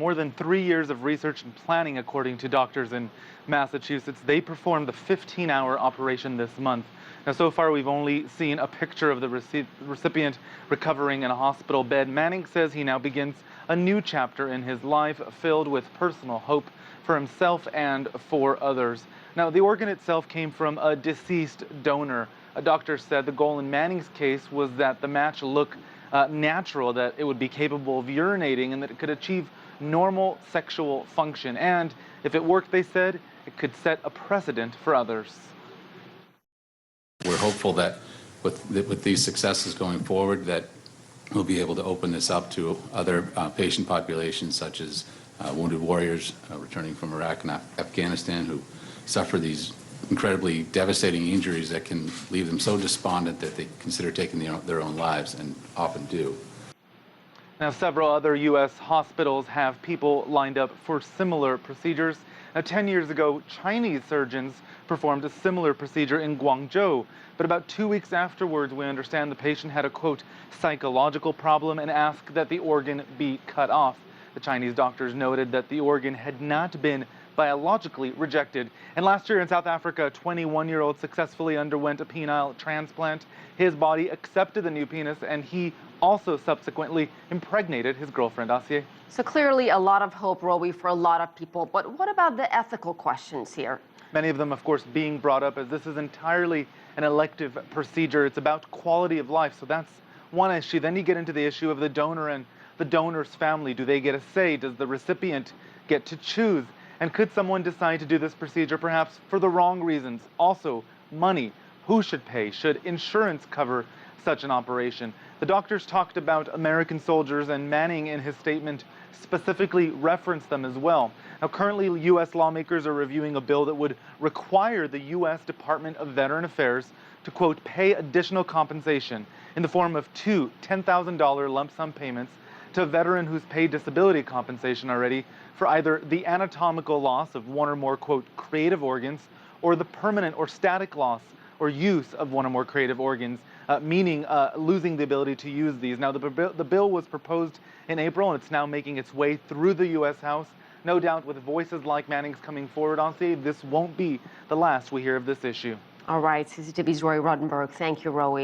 more than 3 years of research and planning, according to doctors in Massachusetts. They performed the 15-hour operation this month. Now, so far, we've only seen a picture of the recipient recovering in a hospital bed. Manning says he now begins a new chapter in his life filled with personal hope for himself and for others. Now, the organ itself came from a deceased donor. A doctor said the goal in Manning's case was that the match look natural, that it would be capable of urinating, and that it could achieve normal sexual function. And if it worked, they said, it could set a precedent for others. We're hopeful that with these successes going forward, that we'll be able to open this up to other patient populations, such as wounded warriors returning from Iraq and Afghanistan, who suffer these incredibly devastating injuries that can leave them so despondent that they consider taking their own lives, and often do. Now, several other U.S. hospitals have people lined up for similar procedures. Now, 10 years ago, Chinese surgeons performed a similar procedure in Guangzhou. But about 2 weeks afterwards, we understand the patient had a, quote, psychological problem and asked that the organ be cut off. The Chinese doctors noted that the organ had not been biologically rejected. And last year in South Africa, a 21-year-old successfully underwent a penile transplant. His body accepted the new penis, and he also subsequently impregnated his girlfriend. Asier. So clearly a lot of hope, Rowie, for a lot of people. But what about the ethical questions here? Many of them, of course, being brought up as this is entirely an elective procedure. It's about quality of life. So that's one issue. Then you get into the issue of the donor and the donor's family. Do they get a say? Does the recipient get to choose? And could someone decide to do this procedure perhaps for the wrong reasons? Also, money. Who should pay? Should insurance cover such an operation? The doctors talked about American soldiers, and Manning in his statement specifically referenced them as well. Now, currently, U.S. lawmakers are reviewing a bill that would require the U.S. Department of Veteran Affairs to, quote, pay additional compensation in the form of two $10,000 lump sum payments to a veteran who's paid disability compensation already for either the anatomical loss of one or more, quote, creative organs, or the permanent or static loss or use of one or more creative organs, meaning losing the ability to use these. Now, the bill was proposed in April, and it's now making its way through the U.S. House. No doubt with voices like Manning's coming forward on stage, this won't be the last we hear of this issue. All right, CCTV's Roy Rodenberg. Thank you, Rowie.